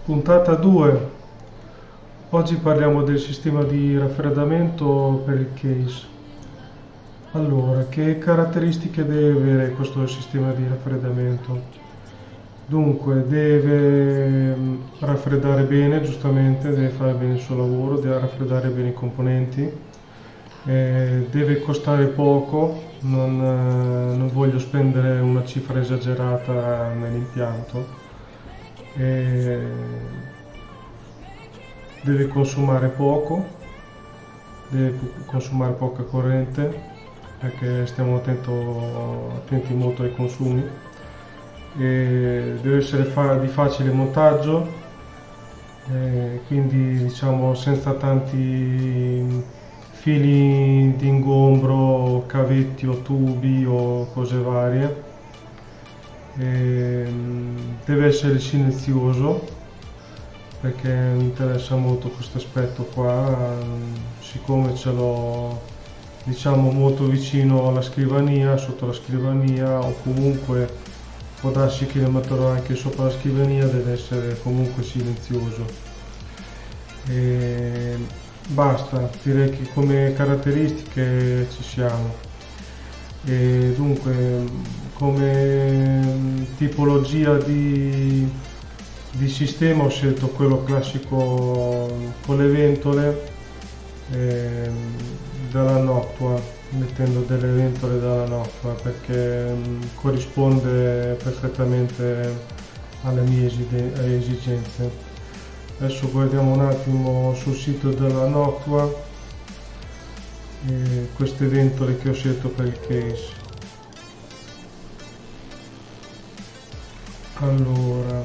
Puntata 2. Oggi parliamo del sistema di raffreddamento per il case. Allora, che caratteristiche deve avere questo sistema di raffreddamento? Dunque, deve raffreddare bene, giustamente, deve fare bene il suo lavoro, deve raffreddare bene i componenti, deve costare poco, non voglio spendere una cifra esagerata nell'impianto. Deve consumare poco, deve consumare poca corrente perché stiamo attenti molto ai consumi, deve essere di facile montaggio, quindi diciamo senza tanti fili di ingombro, cavetti o tubi o cose varie. Deve essere silenzioso perché mi interessa molto questo aspetto qua, siccome ce l'ho diciamo molto vicino alla scrivania, sotto la scrivania, o comunque può darsi che lo metterò anche sopra la scrivania, deve essere comunque silenzioso. Basta, direi che come caratteristiche ci siamo. Dunque, come tipologia di sistema ho scelto quello classico con le ventole dalla Noctua, mettendo delle ventole dalla Noctua perché corrisponde perfettamente alle mie esigenze. Adesso guardiamo un attimo sul sito della Noctua queste ventole che ho scelto per il case. Allora,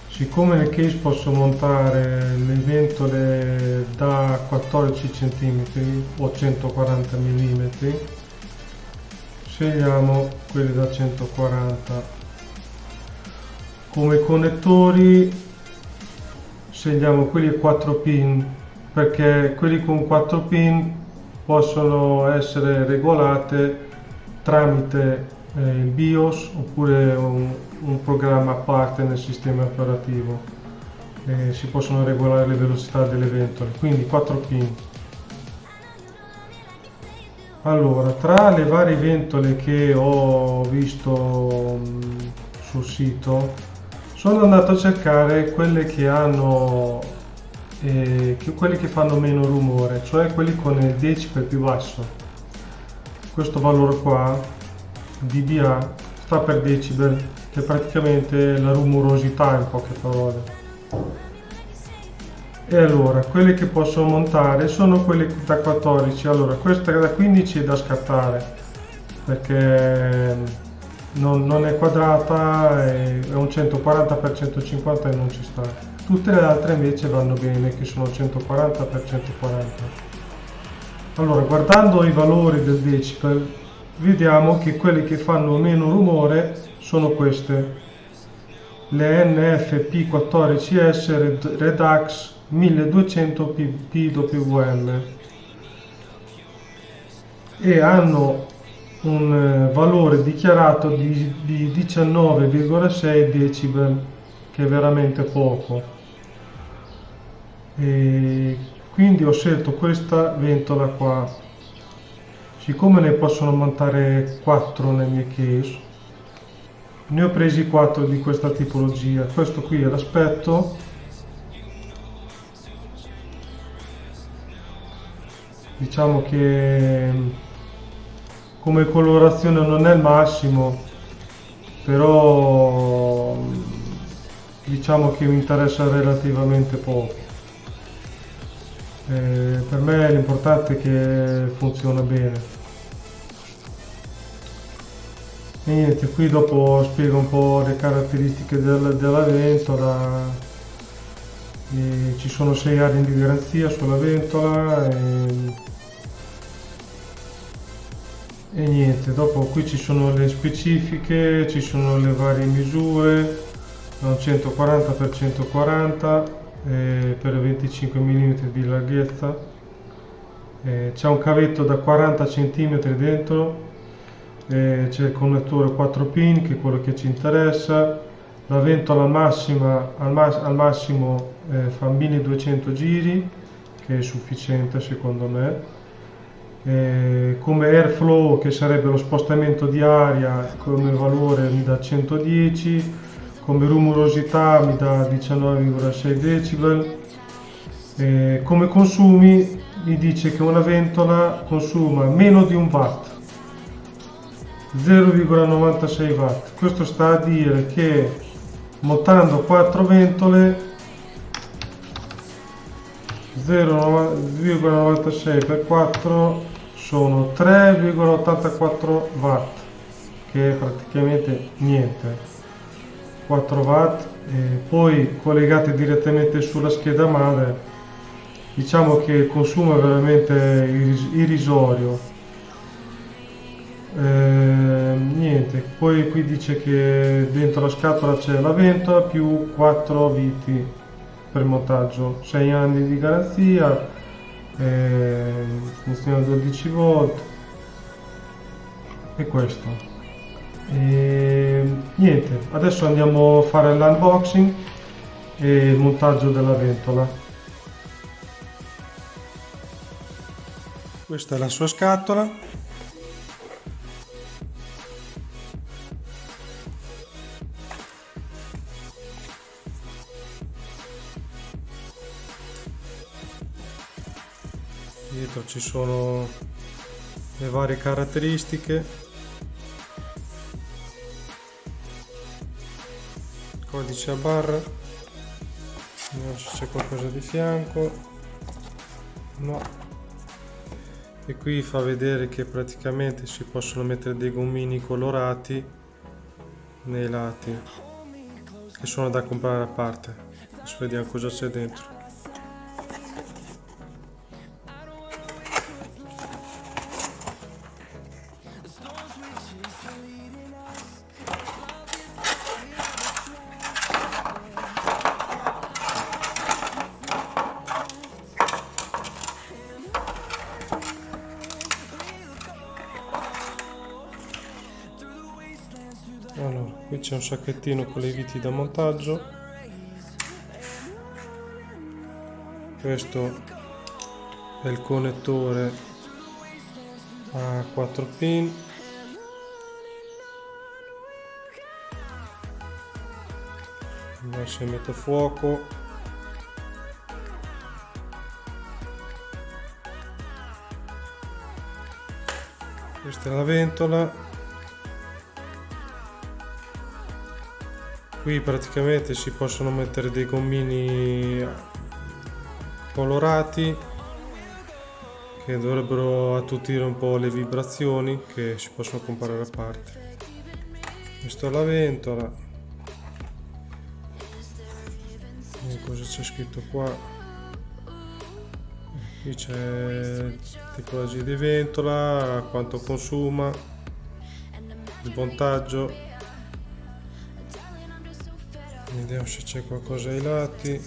siccome nel case posso montare le ventole da 14 cm o 140 mm, scegliamo quelle da 140. Come connettori scegliamo quelli a 4 pin, perché quelli con 4 pin possono essere regolate tramite il BIOS oppure un programma a parte nel sistema operativo. Si possono regolare le velocità delle ventole, quindi 4 pin. Allora, tra le varie ventole che ho visto sul sito, sono andato a cercare quelle che hanno quelli che fanno meno rumore, cioè quelli con il decibel più basso. Questo valore qua, dBA, sta per decibel, che è praticamente la rumorosità in poche parole. E allora, quelle che posso montare sono quelle da 14. Allora, questa da 15 è da scartare perché non è quadrata, è un 140x150 e non ci sta. Tutte le altre invece vanno bene, che sono 140x140. Allora, guardando i valori del decibel, vediamo che quelli che fanno meno rumore sono queste, le NFP14S Redax 1200 PWM, e hanno un valore dichiarato di 19,6 decibel, che è veramente poco. E quindi ho scelto questa ventola qua. Siccome ne possono montare 4 nel mio case, ne ho presi 4 di questa tipologia. Questo qui è l'aspetto, diciamo che come colorazione non è il massimo, però diciamo che mi interessa relativamente poco. Per me l'importante è che funziona bene. E niente, qui dopo spiego un po' le caratteristiche della ventola. Ci sono 6 anni di garanzia sulla ventola e niente, dopo qui ci sono le specifiche, ci sono le varie misure, da un 140x140 per 25 mm di larghezza, c'è un cavetto da 40 cm dentro, c'è il connettore 4 pin che è quello che ci interessa, La ventola massima, al massimo fa 1200 giri, che è sufficiente secondo me. Come airflow, che sarebbe lo spostamento di aria, come valore mi dà 110, come rumorosità mi dà 19,6 decibel. Come consumi mi dice che una ventola consuma meno di un watt, 0,96 watt. Questo sta a dire che montando 4 ventole 0,96 per 4 sono 3,84 watt, che è praticamente niente. 4 watt, poi collegate direttamente sulla scheda madre, diciamo che il consumo è veramente irrisorio. Niente, poi qui dice che dentro la scatola c'è la ventola più 4 viti per montaggio, 6 anni di garanzia, funziona 12 volt e questo. Niente, adesso andiamo a fare l'unboxing e il montaggio della ventola. Questa è la sua scatola. Dietro ci sono le varie caratteristiche, codice a barra, vediamo se c'è qualcosa di fianco, no, e qui fa vedere che praticamente si possono mettere dei gommini colorati nei lati che sono da comprare a parte. Adesso vediamo cosa c'è dentro. Allora, qui c'è un sacchettino con le viti da montaggio. Questo è il connettore a 4 pin. Adesso metto fuoco. Questa è la ventola. Qui praticamente si possono mettere dei gommini colorati che dovrebbero attutire un po' le vibrazioni, che si possono comprare a parte. Questa è la ventola. E cosa c'è scritto qua? Qui c'è tipologia di ventola, quanto consuma, smontaggio. Vediamo se c'è qualcosa ai lati.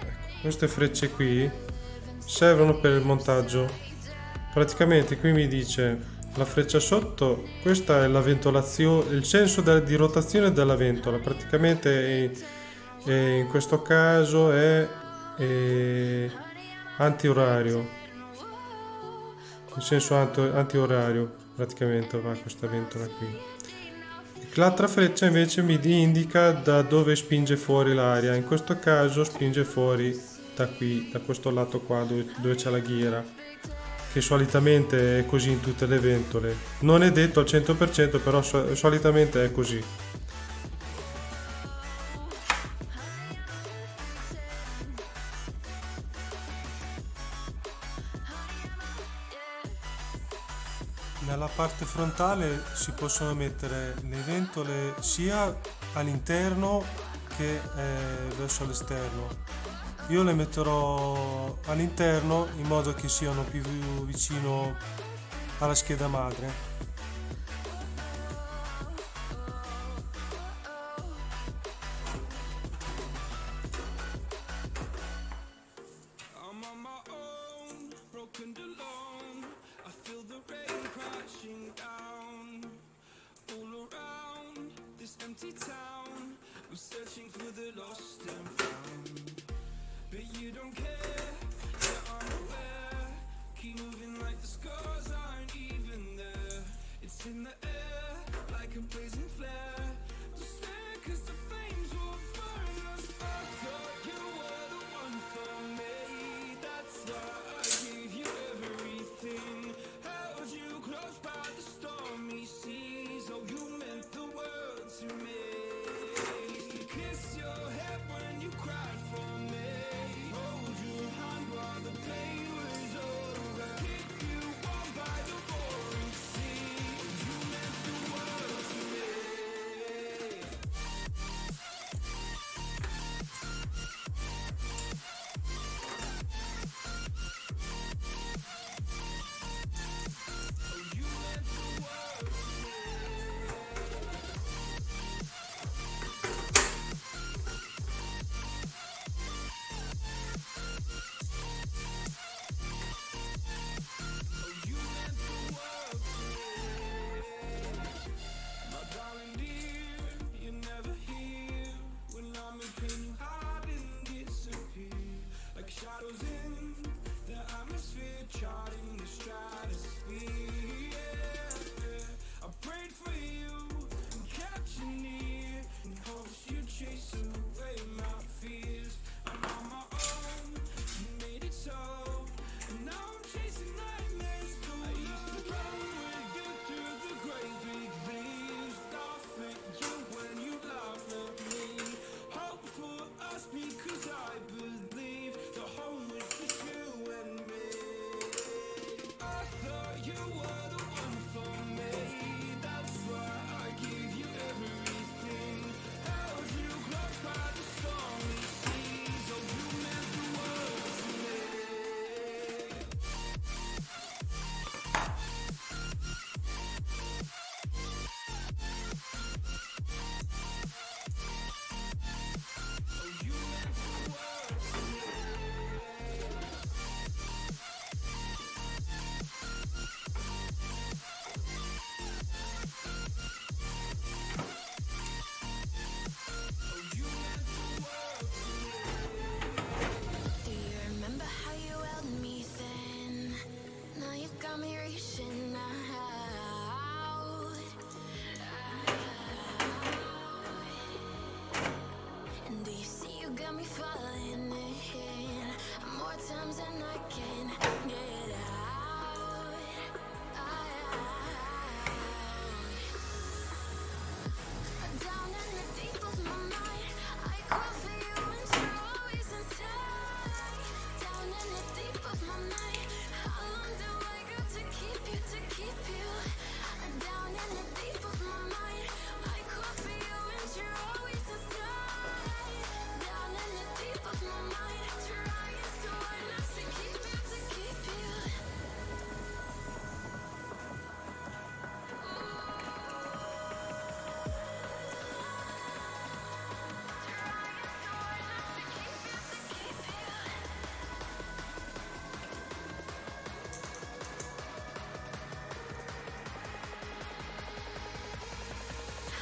Ecco, queste frecce qui servono per il montaggio. Praticamente qui mi dice la freccia sotto, questa è la ventolazione, il senso di rotazione della ventola. Praticamente in questo caso è antiorario. In senso antiorario praticamente va questa ventola qui. L'altra freccia invece mi indica da dove spinge fuori l'aria. In questo caso spinge fuori da qui, da questo lato qua dove c'è la ghiera, che solitamente è così in tutte le ventole. Non è detto al 100%, però solitamente è così. Nella parte frontale si possono mettere le ventole sia all'interno che verso l'esterno. Io le metterò all'interno in modo che siano più vicino alla scheda madre. and alone. I feel the rain crashing down all around this empty town. I'm searching for the lost and found, but you don't care. Yeah, I'm aware. Keep moving like the scars aren't even there. It's in the air like a blazing flare. Just stare 'cause the flames will burn us. I thought you were the one for me. That's why I gave you everything. Held you close by the stormy seas. Oh, you meant the world to me. Used to kiss your head when you cried for me. Hold your hand while the pain was over. Keep you warm by the roaring sea. You meant the world to me. Oh, you meant the world to me. Oh, you meant the world to me. My darling dear, you're never here. When I'm in pain, you hide and disappear. Like shadows in the atmosphere, charting the stratosphere. Yeah. I prayed for you and kept you near, in hopes you'd chase away my fears. I'm on my own, you made it so, and now I'm chasing nightmares too. I used to run with you through the great big leaves, laugh at you when you laugh at me. Hope for us because I believe the home was just you and me. I thought you were the one for me. That's why I gave you everything. Held you close by the stormy seas. Oh, you meant the world to me. Oh, you meant the world to me. Oh, you meant the world to me. Do you remember how you held me then? Now you've got me reaching out. And do you see you got me falling in more times than I can get out. Down in the deep of my mind, I call for you and you're always inside. Down in the deep of my mind, how long do I got to keep you, to keep you? Down in the deep of my mind, I call for you and you're always inside. Down in the deep of my mind, trying so hard not to keep you, to keep you.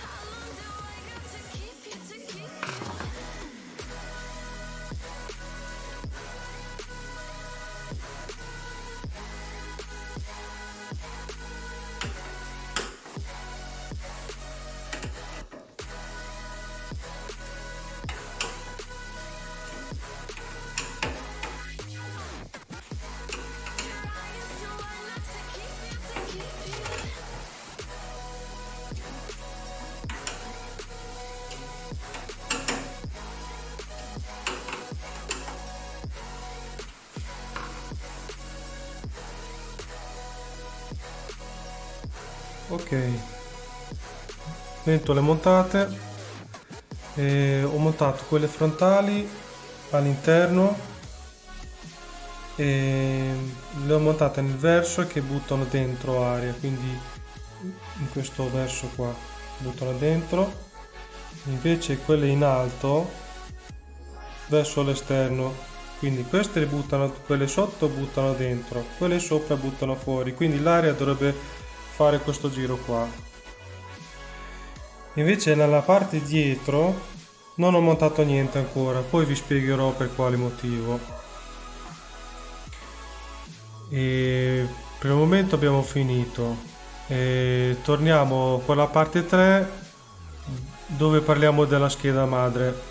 How long do I got to keep you, to keep you? Trying so hard not to keep you, to keep you. Ok, ventole montate, ho montato quelle frontali all'interno e le ho montate nel verso che buttano dentro aria, quindi in questo verso qua buttano dentro, invece quelle in alto verso l'esterno Quindi queste le buttano, quelle sotto buttano dentro, quelle sopra buttano fuori, quindi l'aria dovrebbe fare questo giro qua. Invece nella parte dietro non ho montato niente ancora, poi vi spiegherò per quale motivo. E per il momento abbiamo finito. E torniamo con la parte 3 dove parliamo della scheda madre.